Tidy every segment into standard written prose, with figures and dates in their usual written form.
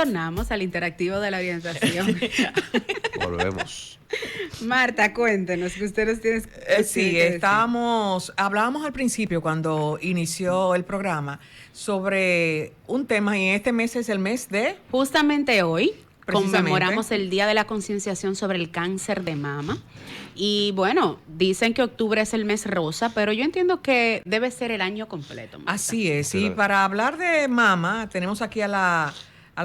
Retornamos al interactivo de la orientación. Volvemos. Marta, cuéntenos, que usted nos tiene Sí, hablábamos al principio cuando inició el programa sobre un tema y este mes es el mes de... Justamente hoy conmemoramos el Día de la Concienciación sobre el Cáncer de Mama. Y bueno, dicen que octubre es el mes rosa, pero yo entiendo que debe ser el año completo, Marta. Así es, y para hablar de mama tenemos aquí a la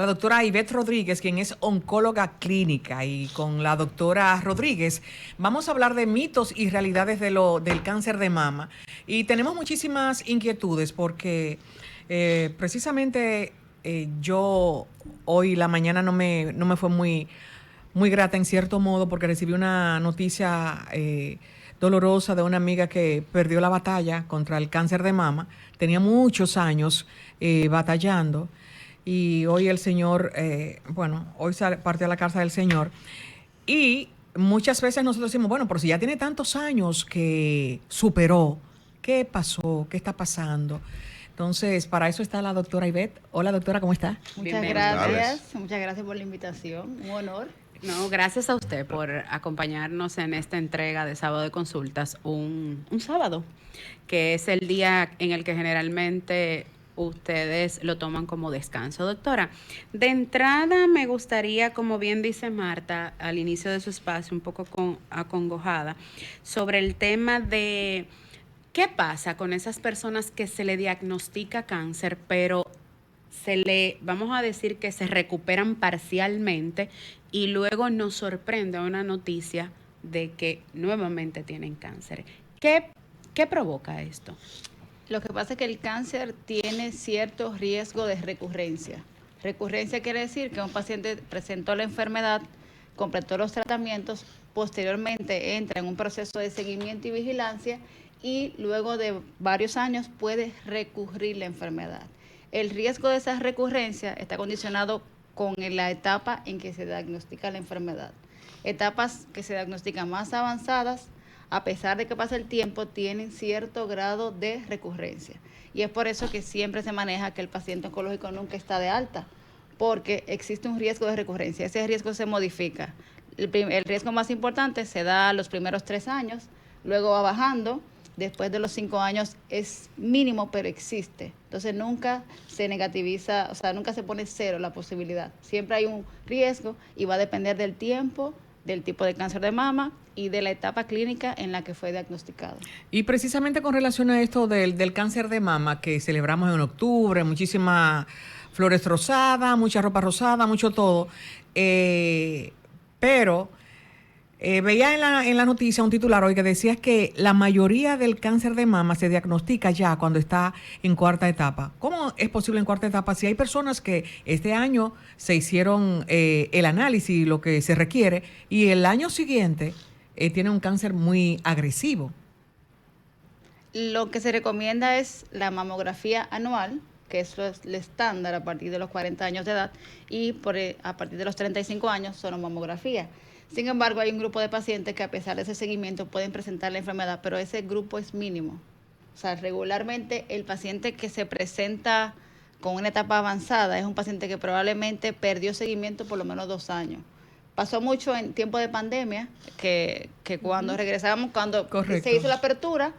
doctora Ivette Rodríguez, quien es oncóloga clínica, y con la doctora Rodríguez vamos a hablar de mitos y realidades del cáncer de mama. Y tenemos muchísimas inquietudes porque precisamente yo hoy la mañana no me fue muy grata en cierto modo porque recibí una noticia dolorosa de una amiga que perdió la batalla contra el cáncer de mama. Tenía muchos años batallando. Y hoy el Señor, hoy partió a la casa del Señor. Y muchas veces nosotros decimos, bueno, pero si ya tiene tantos años que superó, ¿qué pasó? ¿Qué está pasando? Entonces, para eso está la doctora Ivette. Hola, doctora, ¿cómo está? Muchas gracias por la invitación, un honor. No, gracias a usted por acompañarnos en esta entrega de Sábado de Consultas, un sábado, que es el día en el que generalmente ustedes lo toman como descanso. Doctora, de entrada me gustaría, como bien dice Marta, al inicio de su espacio, un poco acongojada, sobre el tema de qué pasa con esas personas que se le diagnostica cáncer, pero vamos a decir que se recuperan parcialmente y luego nos sorprende una noticia de que nuevamente tienen cáncer. ¿Qué provoca esto? Lo que pasa es que el cáncer tiene cierto riesgo de recurrencia. Recurrencia quiere decir que un paciente presentó la enfermedad, completó los tratamientos, posteriormente entra en un proceso de seguimiento y vigilancia y luego de varios años puede recurrir la enfermedad. El riesgo de esa recurrencia está condicionado con la etapa en que se diagnostica la enfermedad. Etapas que se diagnostican más avanzadas, a pesar de que pasa el tiempo, tienen cierto grado de recurrencia. Y es por eso que siempre se maneja que el paciente oncológico nunca está de alta, porque existe un riesgo de recurrencia. Ese riesgo se modifica. El riesgo más importante se da a los primeros 3 años, luego va bajando. Después de los 5 años es mínimo, pero existe. Entonces nunca se negativiza, o sea, nunca se pone cero la posibilidad. Siempre hay un riesgo y va a depender del tiempo, del tipo de cáncer de mama y de la etapa clínica en la que fue diagnosticado. Y precisamente con relación a esto del cáncer de mama que celebramos en octubre, muchísimas flores rosadas, mucha ropa rosada, mucho todo, pero veía en la noticia un titular hoy que decía que la mayoría del cáncer de mama se diagnostica ya cuando está en cuarta etapa. ¿Cómo es posible en cuarta etapa si hay personas que este año se hicieron el análisis, lo que se requiere, y el año siguiente tiene un cáncer muy agresivo? Lo que se recomienda es la mamografía anual, que es el estándar a partir de los 40 años de edad, y a partir de los 35 años solo mamografía. Sin embargo, hay un grupo de pacientes que a pesar de ese seguimiento pueden presentar la enfermedad, pero ese grupo es mínimo. O sea, regularmente el paciente que se presenta con una etapa avanzada es un paciente que probablemente perdió seguimiento por lo menos 2 años. Pasó mucho en tiempo de pandemia, que cuando regresamos, cuando Correcto. se hizo la apertura,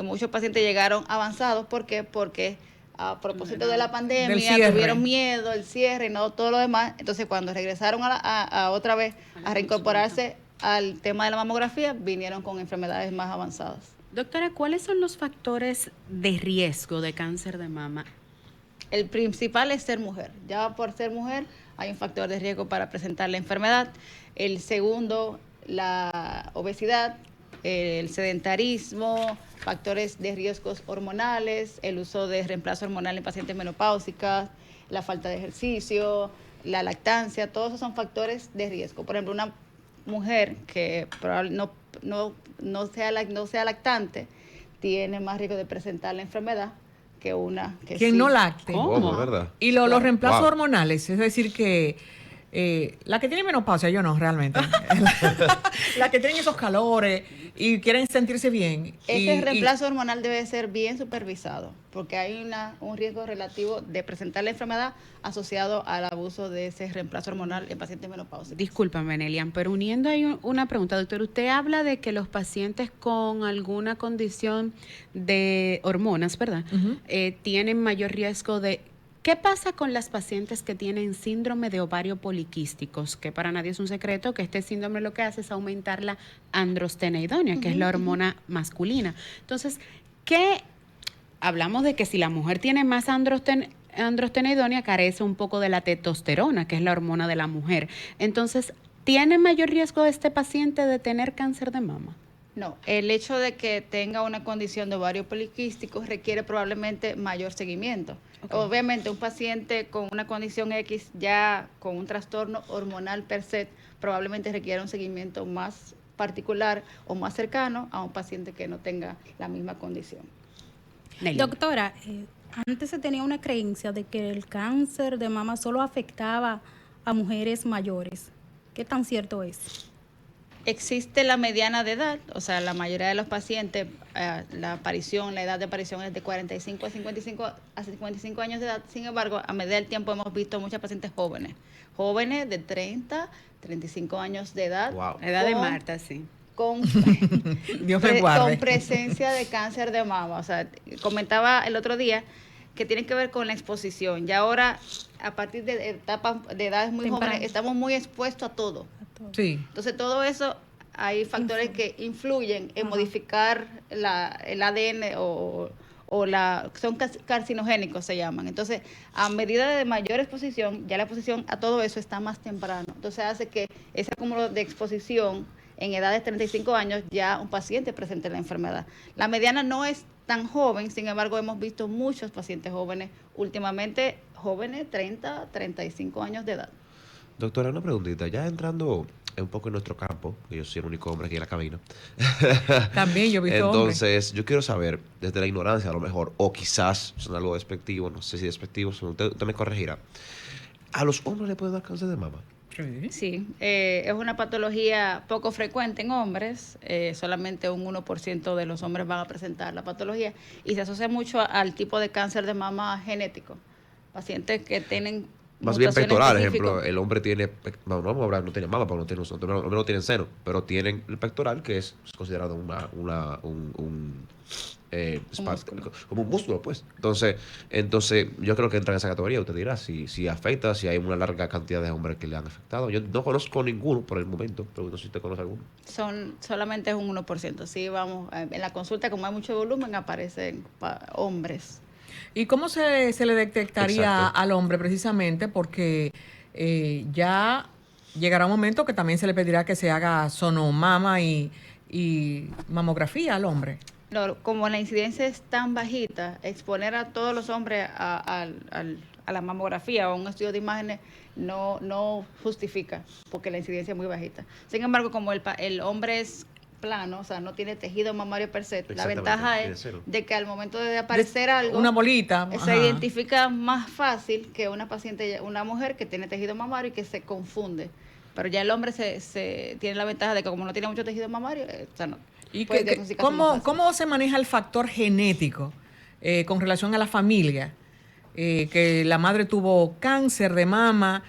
muchos pacientes llegaron avanzados. ¿Por qué? Porque a propósito de la pandemia tuvieron miedo, el cierre y no todo lo demás. Entonces, cuando regresaron a otra vez a reincorporarse al tema de la mamografía, vinieron con enfermedades más avanzadas. Doctora, ¿cuáles son los factores de riesgo de cáncer de mama? El principal es ser mujer. Ya por ser mujer hay un factor de riesgo para presentar la enfermedad. El segundo, la obesidad, el sedentarismo, factores de riesgos hormonales, el uso de reemplazo hormonal en pacientes menopáusicas, la falta de ejercicio, la lactancia, todos esos son factores de riesgo. Por ejemplo, una mujer que probablemente no sea lactante tiene más riesgo de presentar la enfermedad que una que quien sí. no lacte. ¿Cómo, verdad? Y los reemplazos hormonales, es decir que La que tiene menopausia, yo no, realmente. La que tienen esos calores y quieren sentirse bien. Ese reemplazo hormonal debe ser bien supervisado, porque hay un riesgo relativo de presentar la enfermedad asociado al abuso de ese reemplazo hormonal en pacientes menopáusicos. Discúlpame, Nelian, pero uniendo ahí una pregunta, doctor. Usted habla de que los pacientes con alguna condición de hormonas, ¿verdad? Ujú. Tienen mayor riesgo de... ¿Qué pasa con las pacientes que tienen síndrome de ovario poliquísticos? Que para nadie es un secreto que este síndrome lo que hace es aumentar la androstenediona, que es la hormona masculina. Entonces, ¿qué hablamos de que si la mujer tiene más androstenediona, carece un poco de la testosterona, que es la hormona de la mujer? Entonces, ¿tiene mayor riesgo este paciente de tener cáncer de mama? No, el hecho de que tenga una condición de ovario poliquístico requiere probablemente mayor seguimiento. Okay. Obviamente, un paciente con una condición X, ya con un trastorno hormonal per se, probablemente requiere un seguimiento más particular o más cercano a un paciente que no tenga la misma condición. Nelian. Doctora, antes se tenía una creencia de que el cáncer de mama solo afectaba a mujeres mayores. ¿Qué tan cierto es? Existe la mediana de edad, o sea, la mayoría de los pacientes, la edad de aparición es de 45 a 55 años de edad. Sin embargo, a medida del tiempo hemos visto muchas pacientes jóvenes de 30, 35 años de edad. Wow. La edad de Marta, sí. Con, Dios me guarde. con presencia de cáncer de mama. O sea, comentaba el otro día que tiene que ver con la exposición. Y ahora, a partir de etapas de edades muy Temprano. jóvenes, estamos muy expuestos a todo. Sí. Entonces, todo eso, hay factores que influyen en Ajá. modificar el ADN son carcinogénicos, se llaman. Entonces, a medida de mayor exposición, ya la exposición a todo eso está más temprano. Entonces, hace que ese acúmulo de exposición en edades de 35 años, ya un paciente presente la enfermedad. La mediana no es tan joven, sin embargo, hemos visto muchos pacientes jóvenes, últimamente jóvenes, 30, 35 años de edad. Doctora, una preguntita. Ya entrando un poco en nuestro campo, que yo soy el único hombre aquí en la cabina. También yo he visto hombres. Entonces, yo quiero saber, desde la ignorancia a lo mejor, o quizás son algo despectivo, no sé si despectivo, usted me corregirá. ¿A los hombres le puede dar cáncer de mama? Sí. Sí, es una patología poco frecuente en hombres, solamente un 1% de los hombres van a presentar la patología y se asocia mucho al tipo de cáncer de mama genético. Pacientes que tienen Más bien mutaciones pectoral, específicas. ejemplo, el hombre tiene, no vamos a hablar, no tiene mama, porque no tienen seno, pero tienen el pectoral, que es considerado como un músculo, pues. Entonces, yo creo que entra en esa categoría. Usted dirá si afecta, si hay una larga cantidad de hombres que le han afectado. Yo no conozco ninguno por el momento, pero no sé si usted conoce alguno. Solamente es un 1%. Sí, vamos, en la consulta, como hay mucho volumen, aparecen hombres. ¿Y cómo se le detectaría Exacto. al hombre precisamente? Porque ya llegará un momento que también se le pedirá que se haga sonomama y mamografía al hombre. No, como la incidencia es tan bajita, exponer a todos los hombres a la mamografía o a un estudio de imágenes no justifica, porque la incidencia es muy bajita. Sin embargo, como el hombre es plano, o sea, no tiene tejido mamario per se, la Exactamente, ventaja tiene es cero. de que al momento de aparecer algo, Una bolita. se ajá. identifica más fácil que una mujer que tiene tejido mamario y que se confunde. Pero ya el hombre se tiene la ventaja de que como no tiene mucho tejido mamario, o sea, no. ¿Y puede diagnosticarse más fácil. cómo se maneja el factor genético con relación a la familia? Que la madre tuvo cáncer de mama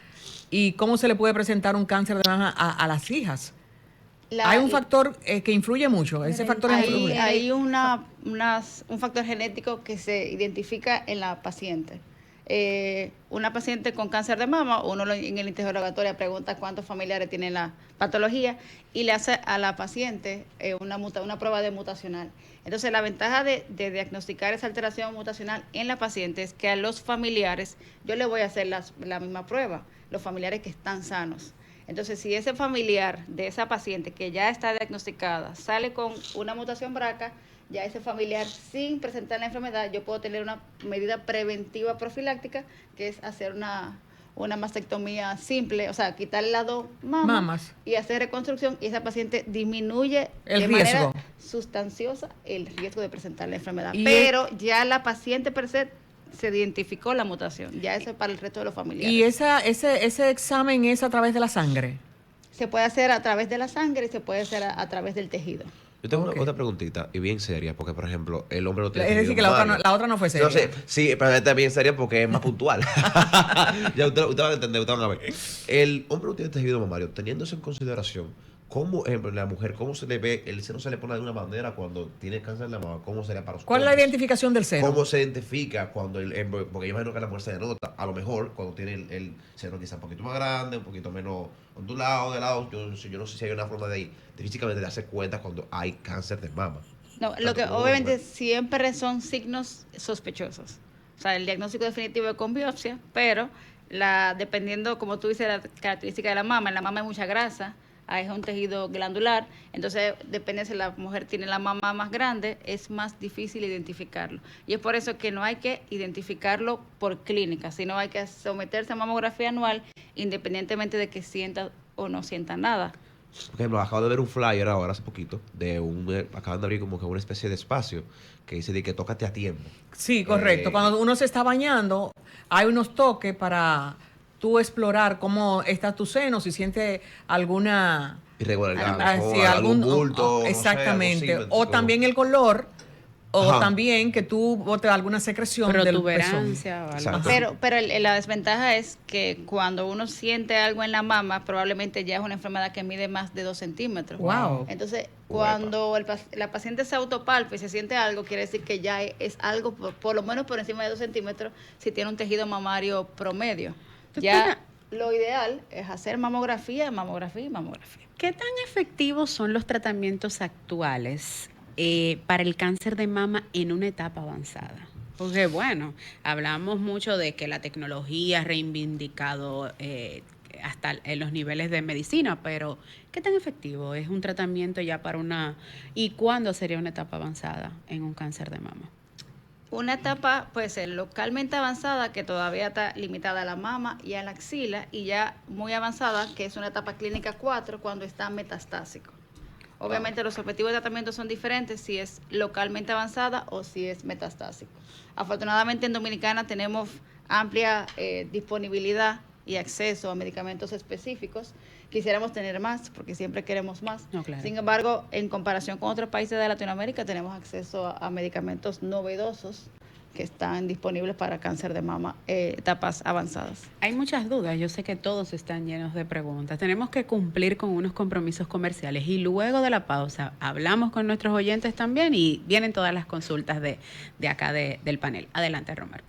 y cómo se le puede presentar un cáncer de mama a las hijas. Hay un factor que influye mucho. Ese factor influye. Hay un factor genético que se identifica en la paciente. Una paciente con cáncer de mama, en el interrogatorio pregunta cuántos familiares tienen la patología y le hace a la paciente una prueba de mutacional. Entonces, la ventaja de diagnosticar esa alteración mutacional en la paciente es que a los familiares, yo le voy a hacer la misma prueba, los familiares que están sanos. Entonces, si ese familiar de esa paciente que ya está diagnosticada sale con una mutación BRCA, ya ese familiar sin presentar la enfermedad, yo puedo tener una medida preventiva profiláctica, que es hacer una mastectomía simple, o sea, quitar el lado mamas y hacer reconstrucción, y esa paciente disminuye el manera riesgo sustanciosa el riesgo de presentar la enfermedad. Pero ya la paciente per se se identificó la mutación. Ya eso es para el resto de los familiares. ¿Y ese examen es a través de la sangre? Se puede hacer a través de la sangre y se puede hacer a través del tejido. Yo tengo Ok. otra preguntita, y bien seria, porque, por ejemplo, el hombre no tiene Es decir, tejido que la mamario. otra no fue seria. No sé, sí, pero esta es bien seria porque es más puntual. Ya usted va a entender, usted van a ver. El hombre no tiene tejido mamario, teniendo eso en consideración, ¿cómo, la mujer, cómo se le ve, el seno se le pone de alguna manera cuando tiene cáncer de mama? ¿Cómo sería para los ¿Cuál es la hombres? identificación del seno? ¿Cómo se identifica cuando porque yo imagino que la mujer se denota, a lo mejor cuando tiene el seno quizá un poquito más grande, un poquito menos ondulado, de lado, yo no sé si hay una forma de físicamente de darse cuenta cuando hay cáncer de mama. No, lo que Tanto como obviamente hombre. siempre son signos sospechosos. O sea, el diagnóstico definitivo es con biopsia, pero dependiendo, como tú dices, la característica de la mama, en la mama hay mucha grasa, es un tejido glandular, entonces depende si la mujer tiene la mama más grande, es más difícil identificarlo. Y es por eso que no hay que identificarlo por clínica, sino hay que someterse a mamografía anual independientemente de que sienta o no sienta nada. Por ejemplo, acabo de ver un flyer ahora hace poquito acaban de abrir como que una especie de espacio que dice de que tócate a tiempo. Sí, correcto. Cuando uno se está bañando, hay unos toques para tú explorar cómo está tu seno, si siente alguna... Irregularidad, sí, algún bulto, no sé, exactamente. algo O así, también el color, o Ajá. también que tú botes alguna secreción del pezón. Protuberancia o algo Exacto. así. Pero la desventaja es que cuando uno siente algo en la mama, probablemente ya es una enfermedad que mide más de 2 centímetros. Wow. Entonces, cuando la paciente se autopalpa y se siente algo, quiere decir que ya es algo por lo menos por encima de 2 centímetros si tiene un tejido mamario promedio. Ya lo ideal es hacer mamografía, mamografía y mamografía. ¿Qué tan efectivos son los tratamientos actuales para el cáncer de mama en una etapa avanzada? Porque bueno, hablamos mucho de que la tecnología ha reivindicado hasta en los niveles de medicina, pero ¿qué tan efectivo es un tratamiento ya para y cuándo sería una etapa avanzada en un cáncer de mama? Una etapa puede ser localmente avanzada, que todavía está limitada a la mama y a la axila, y ya muy avanzada, que es una etapa clínica 4, cuando está metastásico. Obviamente los objetivos de tratamiento son diferentes si es localmente avanzada o si es metastásico. Afortunadamente en Dominicana tenemos amplia disponibilidad y acceso a medicamentos específicos. Quisiéramos tener más, porque siempre queremos más. No, claro. Sin embargo, en comparación con otros países de Latinoamérica, tenemos acceso a medicamentos novedosos que están disponibles para cáncer de mama, etapas avanzadas. Hay muchas dudas, yo sé que todos están llenos de preguntas. Tenemos que cumplir con unos compromisos comerciales y luego de la pausa hablamos con nuestros oyentes también y vienen todas las consultas de acá del panel. Adelante, Romero.